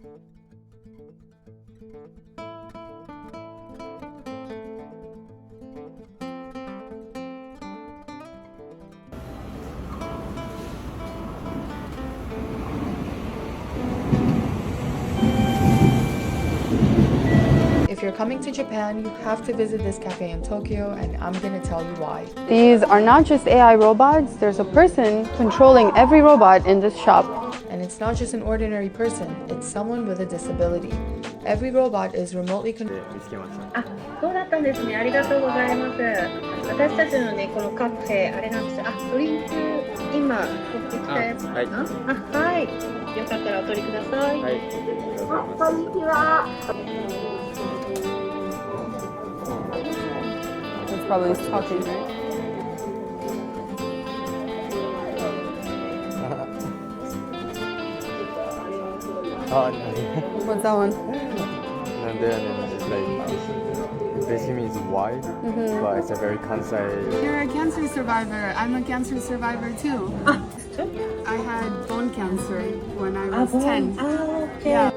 If you're coming to Japan, you have to visit this cafe in Tokyo, and I'm gonna tell you why. These are not just AI robots, there's a person controlling every robot in this shop. And it's not just an ordinary person, it's someone with a disability. Every robot is remotely controlled. あ、そうだったんですね。ありがとうございます。私たちのね、このカフェ、あれなんですよ。あ、ドリンク、今、取ってきたやつかな。はい。よかったらお取りください。はい。こんにちは。It's probably talking, right? What's that one? Basically it's wide, but it's a very kansai. You're a cancer survivor. I'm a cancer survivor too. I had bone cancer when I was 10. Okay. Yeah.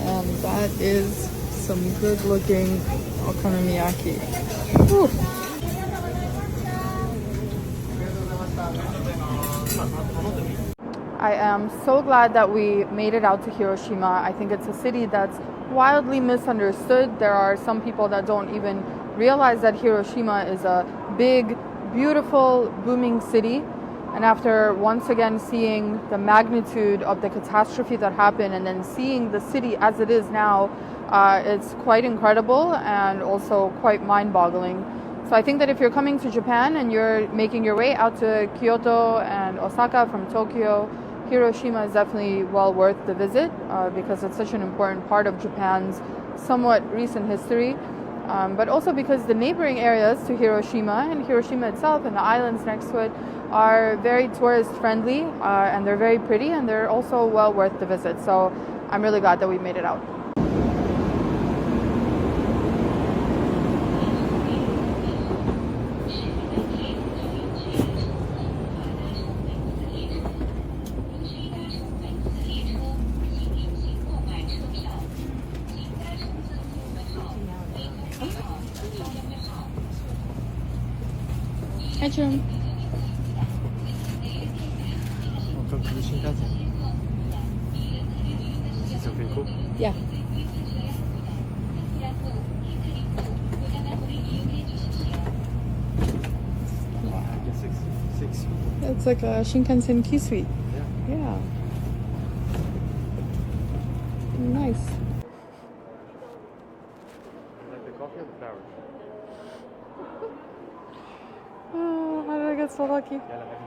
And that is some good looking okonomiyaki. Whew. I am so glad that we made it out to Hiroshima. I think it's a city that's wildly misunderstood. There are some people that don't even realize that Hiroshima is a big, beautiful, booming city. And after once again seeing the magnitude of the catastrophe that happened and then seeing the city as it is now, it's quite incredible and also quite mind-boggling. So I think that if you're coming to Japan and you're making your way out to Kyoto and Osaka from Tokyo, Hiroshima is definitely well worth the visit because it's such an important part of Japan's somewhat recent history. but also because the neighboring areas to Hiroshima and Hiroshima itself and the islands next to it are very tourist friendly, and they're very pretty, and they're also well worth the visit. So I'm really glad that we made it out. Hi, Jim. Welcome to the Shinkansen. See something cool? Yeah. I guess six. It's like a Shinkansen key suite. Yeah. Yeah. Nice. Like the coffee or the flowers? Oh, how did I get so lucky? Yeah, like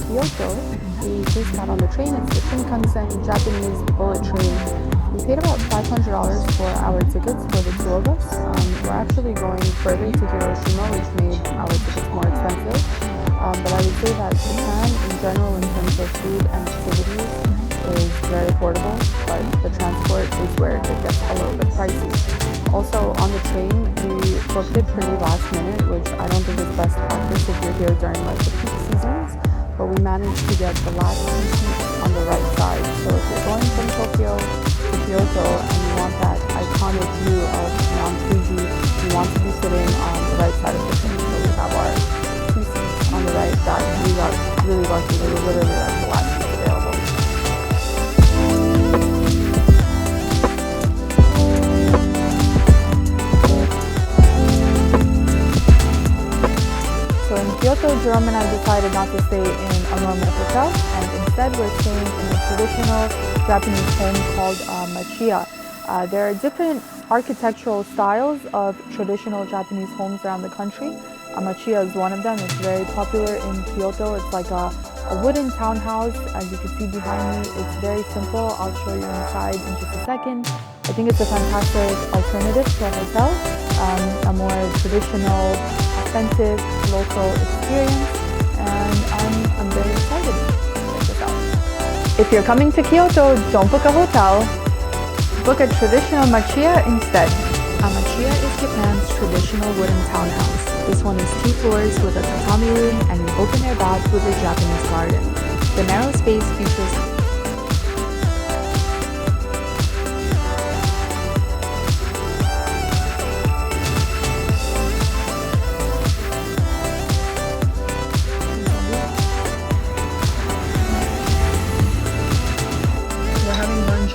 Kyoto. We just got on the train. It's the Shinkansen Japanese bullet train. We paid about $500 for our tickets for the two of us. We're actually going further to Hiroshima, which made our tickets more expensive. But I would say that Japan in general in terms of food and activities is very affordable, but the transport is where it gets a little bit pricey. Also on the train, we booked it pretty last minute, which I don't think is best practice if you're here during like the peak seasons, but we managed to get the last two seats on the right side. So if you're going from Tokyo to Kyoto and you want that iconic view of Mount Fuji, you want to be sitting on the right side of the train. So we have our two seats on the right that we got really lucky. They were literally like the last seats available. So in Kyoto, Jerome and I decided not to stay in a normal hotel, and instead we're staying in a traditional Japanese home called machiya. There are different architectural styles of traditional Japanese homes around the country. Machiya is one of them. It's very popular in Kyoto. It's like a wooden townhouse, as you can see behind me. It's very simple. I'll show you inside in just a second. I think it's a fantastic alternative to a hotel, a more traditional, authentic, local experience, and I'm very excited to check this out. If you're coming to Kyoto, don't book a hotel, book a traditional machiya instead. A machiya is Japan's traditional wooden townhouse. This one is 2 floors with a tatami room and an open-air bath with a Japanese garden. The narrow space features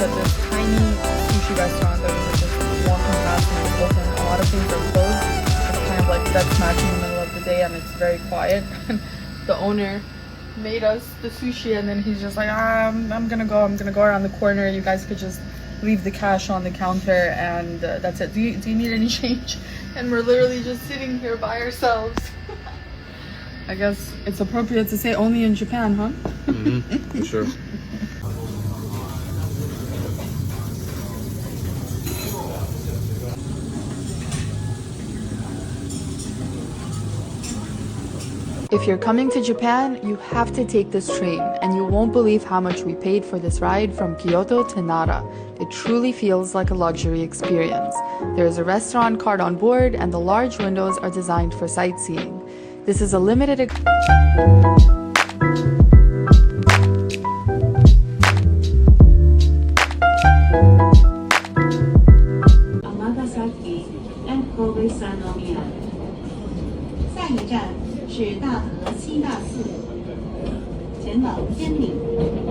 at this tiny sushi restaurant that we were just walking past and it was open. A lot of things are closed. It's kind of like dead smack in the middle of the day and it's very quiet. And the owner made us the sushi and then he's just like, I'm gonna go around the corner. You guys could just leave the cash on the counter and that's it. Do you need any change? And we're literally just sitting here by ourselves. I guess it's appropriate to say only in Japan, huh? For sure. If you're coming to Japan, you have to take this train, and you won't believe how much we paid for this ride from Kyoto to Nara. It truly feels like a luxury experience. There is a restaurant cart on board, and the large windows are designed for sightseeing. This is a limited Amagasaki and Kobe Sanomiya. 下一站是大和西大寺，前往天岭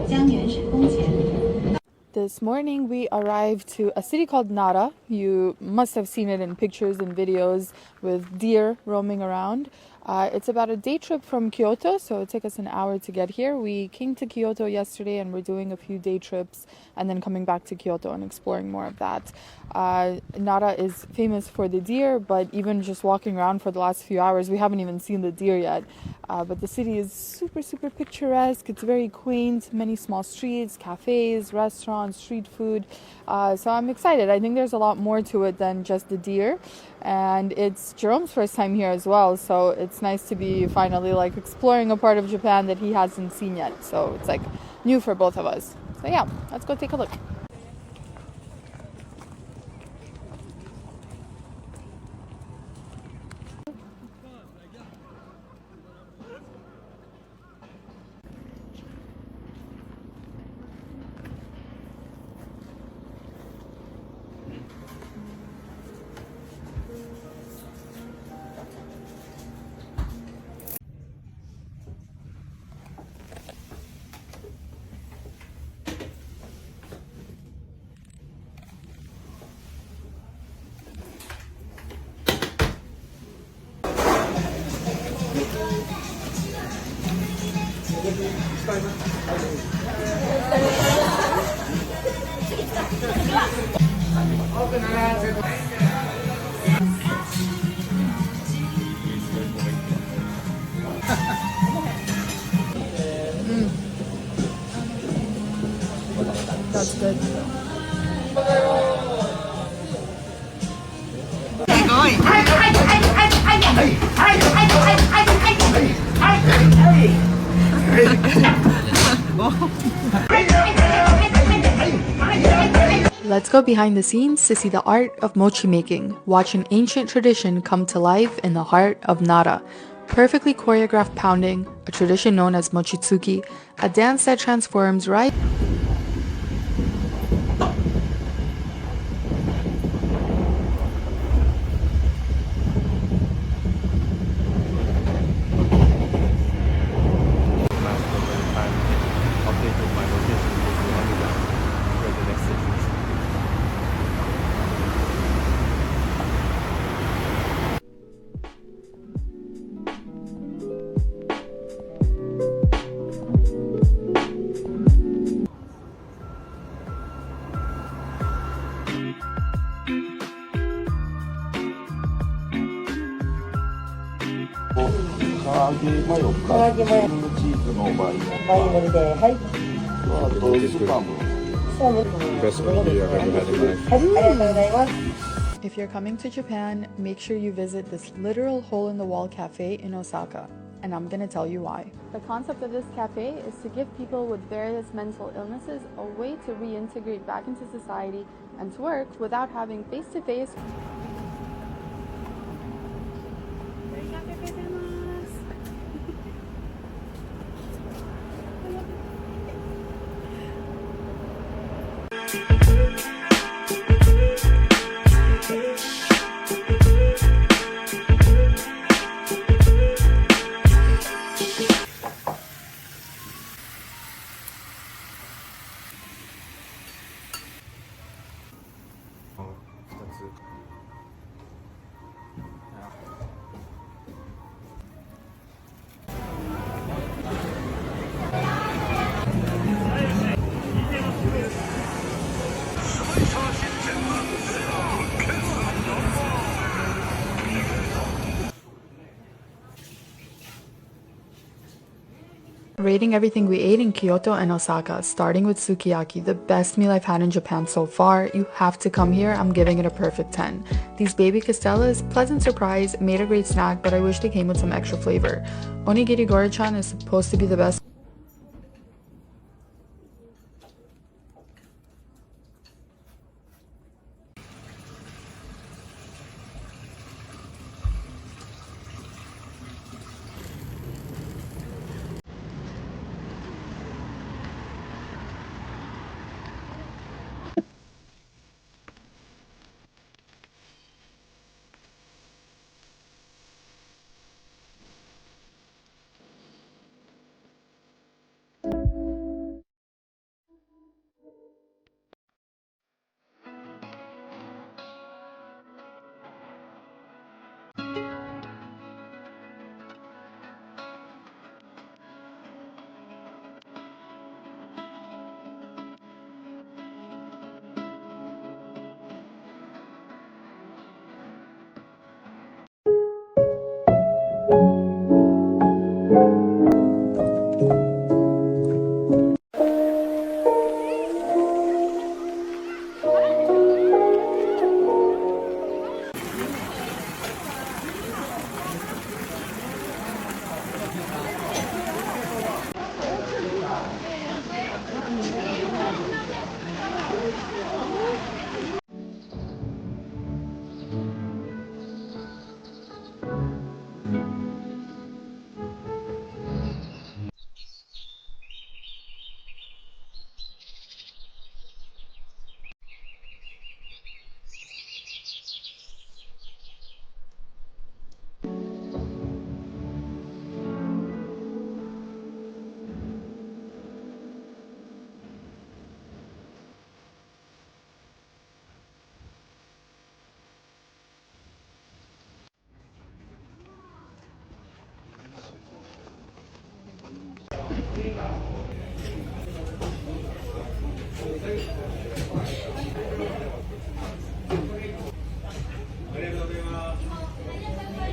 江原神宫前。 This morning we arrived to a city called Nara. You must have seen it in pictures and videos with deer roaming around. It's about a day trip from Kyoto, so it took us an hour to get here. We came to Kyoto yesterday and we're doing a few day trips and then coming back to Kyoto and exploring more of that. Nara is famous for the deer, but even just walking around for the last few hours, we haven't even seen the deer yet. But the city is super, super picturesque. It's very quaint, many small streets, cafes, restaurants, street food. So I'm excited. I think there's a lot more to it than just the deer. And it's Jerome's first time here as well, so it's nice to be finally like exploring a part of Japan that he hasn't seen yet. So it's like new for both of us. So yeah, let's go take a look. That's good. Let's go behind the scenes to see the art of mochi making. Watch an ancient tradition come to life in the heart of Nara. Perfectly choreographed pounding, a tradition known as mochitsuki, a dance that transforms right. Best video I've ever had in my life. ありがとうございます。 If you're coming to Japan, make sure you visit this literal hole-in-the-wall cafe in Osaka. And I'm gonna tell you why. The concept of this cafe is to give people with various mental illnesses a way to reintegrate back into society and to work without having face-to-face. Rating everything we ate in Kyoto and Osaka, starting with sukiyaki, the best meal I've had in Japan so far. You have to come here. I'm giving it a perfect 10. These baby castellas, pleasant surprise, made a great snack, but I wish they came with some extra flavor. Onigiri Gorichan is supposed to be the best.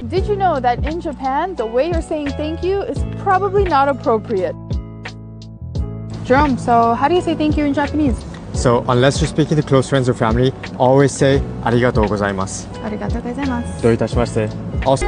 Did you know that in Japan, the way you're saying thank you is probably not appropriate? Jerome, so how do you say thank you in Japanese? So, unless you're speaking to close friends or family, always say ありがとうございます。arigatou gozaimasu. どういたしまして。Also